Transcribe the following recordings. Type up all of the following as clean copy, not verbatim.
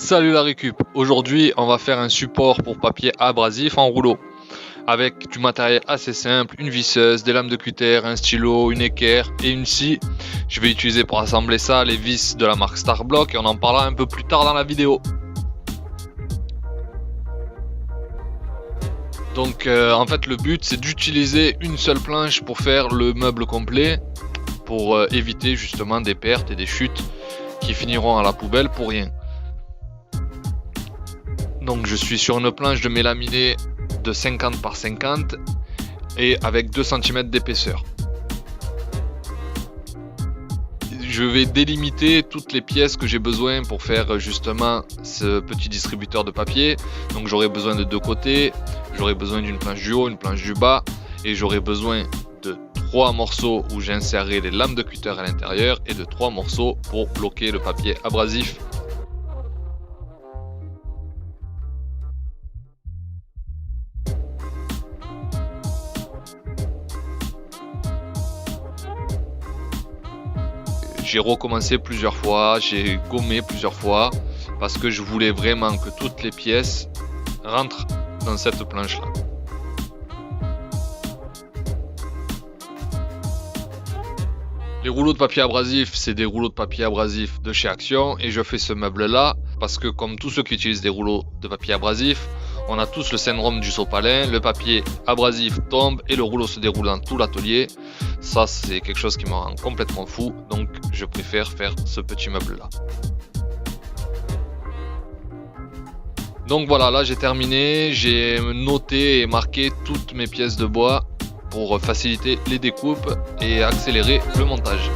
Salut la récup, aujourd'hui on va faire un support pour papier abrasif en rouleau avec du matériel assez simple, une visseuse, des lames de cutter, un stylo, une équerre et une scie. Je vais utiliser pour assembler ça les vis de la marque Starblock et on en parlera un peu plus tard dans la vidéo. Donc en fait le but c'est d'utiliser une seule planche pour faire le meuble complet pour éviter justement des pertes et des chutes qui finiront à la poubelle pour rien. Donc je suis sur une planche de mélaminé de 50 par 50 et avec 2 cm d'épaisseur. Je vais délimiter toutes les pièces que j'ai besoin pour faire justement ce petit distributeur de papier. Donc j'aurai besoin de 2 côtés, j'aurai besoin d'une planche du haut, une planche du bas et j'aurai besoin de 3 morceaux où j'insérerai les lames de cutter à l'intérieur et de 3 morceaux pour bloquer le papier abrasif. J'ai recommencé plusieurs fois, j'ai gommé plusieurs fois parce que je voulais vraiment que toutes les pièces rentrent dans cette planche là. Les rouleaux de papier abrasif, c'est des rouleaux de papier abrasif de chez Action et je fais ce meuble là parce que comme tous ceux qui utilisent des rouleaux de papier abrasif, on a tous le syndrome du sopalin, le papier abrasif tombe et le rouleau se déroule dans tout l'atelier. Ça c'est quelque chose qui me rend complètement fou, donc je préfère faire ce petit meuble là. Donc voilà, là j'ai terminé, j'ai noté et marqué toutes mes pièces de bois pour faciliter les découpes et accélérer le montage.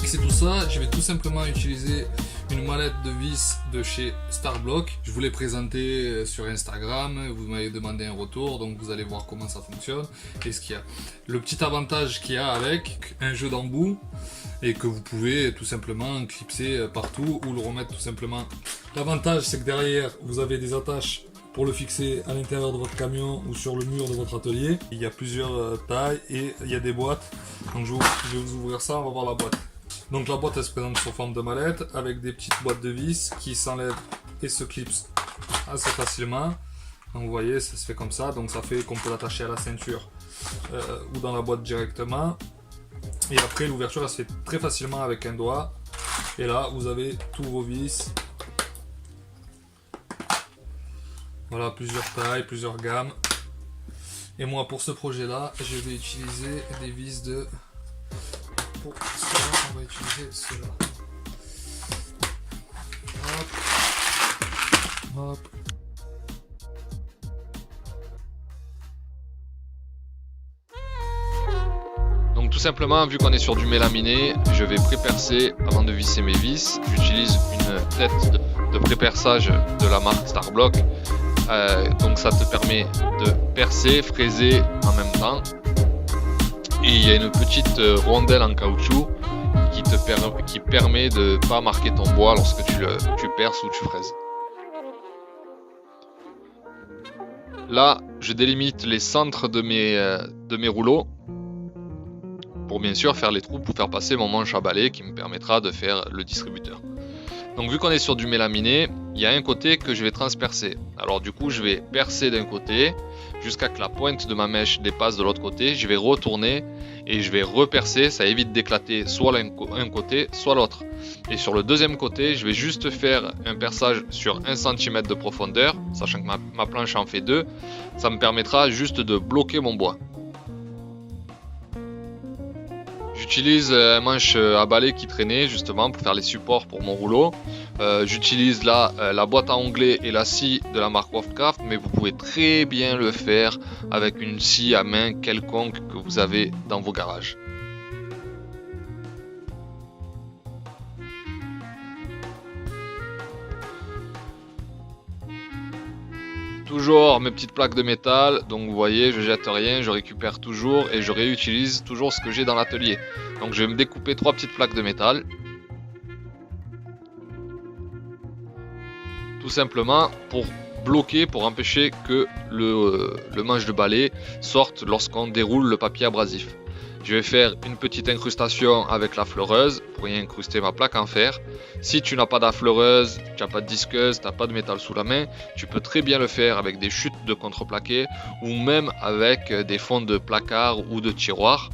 C'est tout ça, je vais tout simplement utiliser une mallette de vis de chez Starblock. Je vous l'ai présenté sur Instagram, vous m'avez demandé un retour, donc vous allez voir comment ça fonctionne et ce qu'il y a. Le petit avantage qu'il y a avec, un jeu d'embout et que vous pouvez tout simplement clipser partout ou le remettre tout simplement. L'avantage c'est que derrière vous avez des attaches pour le fixer à l'intérieur de votre camion ou sur le mur de votre atelier. Il y a plusieurs tailles et il y a des boîtes, donc je vais vous ouvrir ça, on va voir la boîte. Donc la boîte elle se présente sous forme de mallette avec des petites boîtes de vis qui s'enlèvent et se clipsent assez facilement. Donc vous voyez, ça se fait comme ça, donc ça fait qu'on peut l'attacher à la ceinture ou dans la boîte directement. Et après l'ouverture elle se fait très facilement avec un doigt. Et là vous avez tous vos vis. Voilà, plusieurs tailles, plusieurs gammes. Et moi pour ce projet là, je vais utiliser des vis de... Pour cela, on va utiliser cela. Hop. Hop. Donc tout simplement, vu qu'on est sur du mélaminé, je vais pré-percer avant de visser mes vis. J'utilise une tête de pré-perçage de la marque Starblock. Donc ça te permet de percer, fraiser en même temps. Et il y a une petite rondelle en caoutchouc qui permet de ne pas marquer ton bois lorsque tu perces ou tu fraises. Là, je délimite les centres de mes rouleaux pour bien sûr faire les trous pour faire passer mon manche à balai qui me permettra de faire le distributeur. Donc vu qu'on est sur du mélaminé, il y a un côté que je vais transpercer. Alors du coup je vais percer d'un côté jusqu'à que la pointe de ma mèche dépasse de l'autre côté. Je vais retourner et je vais repercer, ça évite d'éclater soit un côté soit l'autre. Et sur le deuxième côté, je vais juste faire un perçage sur 1 cm de profondeur, sachant que ma planche en fait 2. Ça me permettra juste de bloquer mon bois. J'utilise un manche à balai qui traînait justement pour faire les supports pour mon rouleau. J'utilise là la boîte à onglets et la scie de la marque Woofcraft, mais vous pouvez très bien le faire avec une scie à main quelconque que vous avez dans vos garages. Toujours mes petites plaques de métal, donc vous voyez je jette rien, je récupère toujours et je réutilise toujours ce que j'ai dans l'atelier. Donc je vais me découper 3 petites plaques de métal. Tout simplement pour bloquer, pour empêcher que le manche de balai sorte lorsqu'on déroule le papier abrasif. Je vais faire une petite incrustation avec la fleureuse pour y incruster ma plaque en fer. Si tu n'as pas d'affleureuse, tu n'as pas de disqueuse, tu n'as pas de métal sous la main, tu peux très bien le faire avec des chutes de contreplaqué ou même avec des fonds de placard ou de tiroir.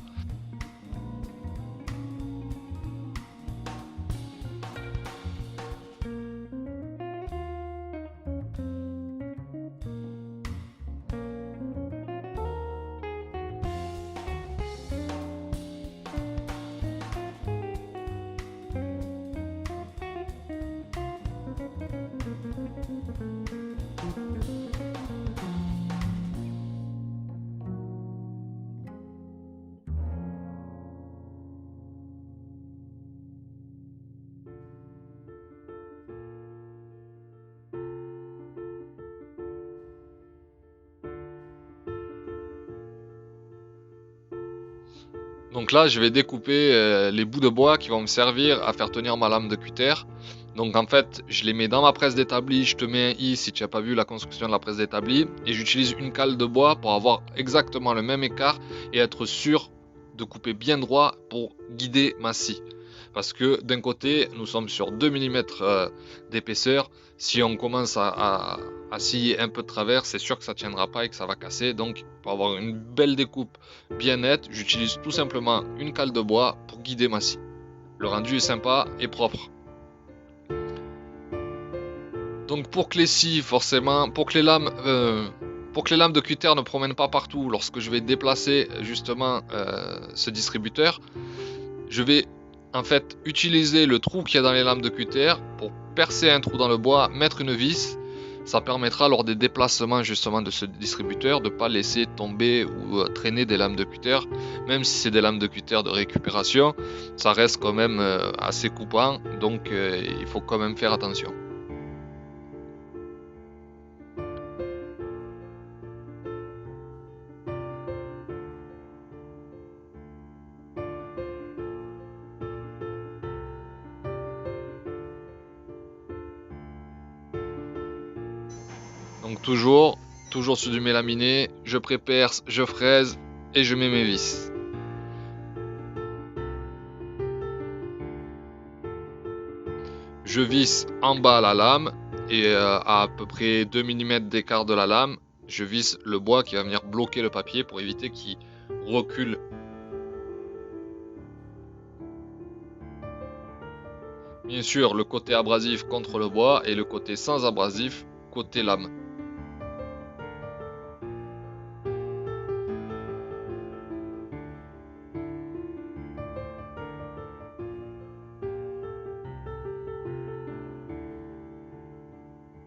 Donc là, je vais découper les bouts de bois qui vont me servir à faire tenir ma lame de cutter. Donc en fait, je les mets dans ma presse d'établi, je te mets un i si tu n'as pas vu la construction de la presse d'établi, et j'utilise une cale de bois pour avoir exactement le même écart et être sûr de couper bien droit pour guider ma scie. Parce que d'un côté, nous sommes sur 2 mm d'épaisseur. Si on commence à scier un peu de travers, c'est sûr que ça ne tiendra pas et que ça va casser. Donc pour avoir une belle découpe bien nette, j'utilise tout simplement une cale de bois pour guider ma scie. Le rendu est sympa et propre. Donc pour que les scies, forcément, pour que les lames de cutter ne promènent pas partout lorsque je vais déplacer justement ce distributeur, je vais en fait utiliser le trou qu'il y a dans les lames de cutter pour percer un trou dans le bois, mettre une vis. Ça permettra lors des déplacements justement de ce distributeur de ne pas laisser tomber ou traîner des lames de cutter. Même si c'est des lames de cutter de récupération, ça reste quand même assez coupant, donc il faut quand même faire attention. Donc toujours sur du mélaminé, je pré-perce, je fraise et je mets mes vis. Je visse en bas la lame et à peu près 2 mm d'écart de la lame, je visse le bois qui va venir bloquer le papier pour éviter qu'il recule. Bien sûr, le côté abrasif contre le bois et le côté sans abrasif côté lame.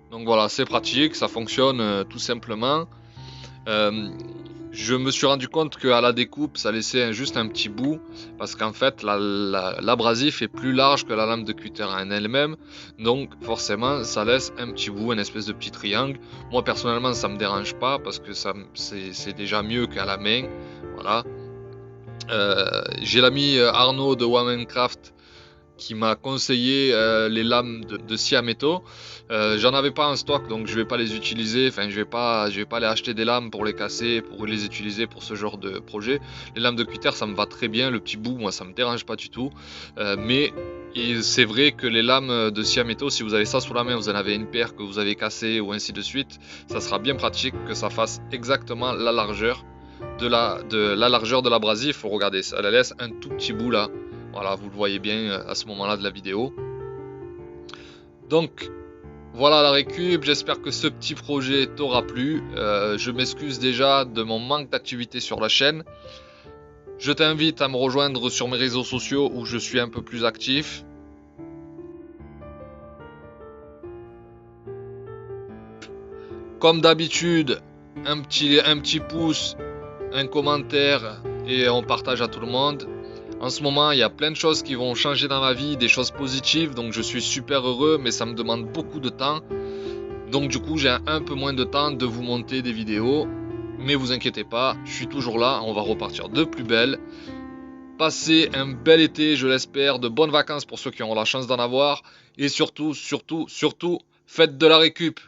Donc voilà, c'est pratique, ça fonctionne tout simplement. Je me suis rendu compte qu'à la découpe, ça laissait juste un petit bout, parce qu'en fait, l'abrasif est plus large que la lame de cutter en elle-même, donc forcément, ça laisse un petit bout, une espèce de petit triangle. Moi, personnellement, ça me dérange pas, parce que c'est déjà mieux qu'à la main, voilà. J'ai l'ami Arnaud de Wamencraft qui m'a conseillé les lames de scie à métaux. J'en avais pas en stock, donc je vais pas les utiliser. Enfin, je vais pas aller acheter des lames pour les casser, pour les utiliser pour ce genre de projet. Les lames de cutter, ça me va très bien. Le petit bout, moi, ça me dérange pas du tout. Mais c'est vrai que les lames de scie à métaux, si vous avez ça sous la main, vous en avez une paire que vous avez cassée ou ainsi de suite, ça sera bien pratique que ça fasse exactement la largeur de la largeur de l'abrasif. Regardez, ça la laisse un tout petit bout là. Voilà, vous le voyez bien à ce moment-là de la vidéo. Donc, voilà la récup. J'espère que ce petit projet t'aura plu. Je m'excuse déjà de mon manque d'activité sur la chaîne. Je t'invite à me rejoindre sur mes réseaux sociaux où je suis un peu plus actif. Comme d'habitude, un petit pouce, un commentaire et on partage à tout le monde. En ce moment, il y a plein de choses qui vont changer dans ma vie, des choses positives, donc je suis super heureux, mais ça me demande beaucoup de temps. Donc du coup, j'ai un peu moins de temps de vous monter des vidéos. Mais vous inquiétez pas, je suis toujours là, on va repartir de plus belle. Passez un bel été, je l'espère, de bonnes vacances pour ceux qui auront la chance d'en avoir. Et surtout, faites de la récup.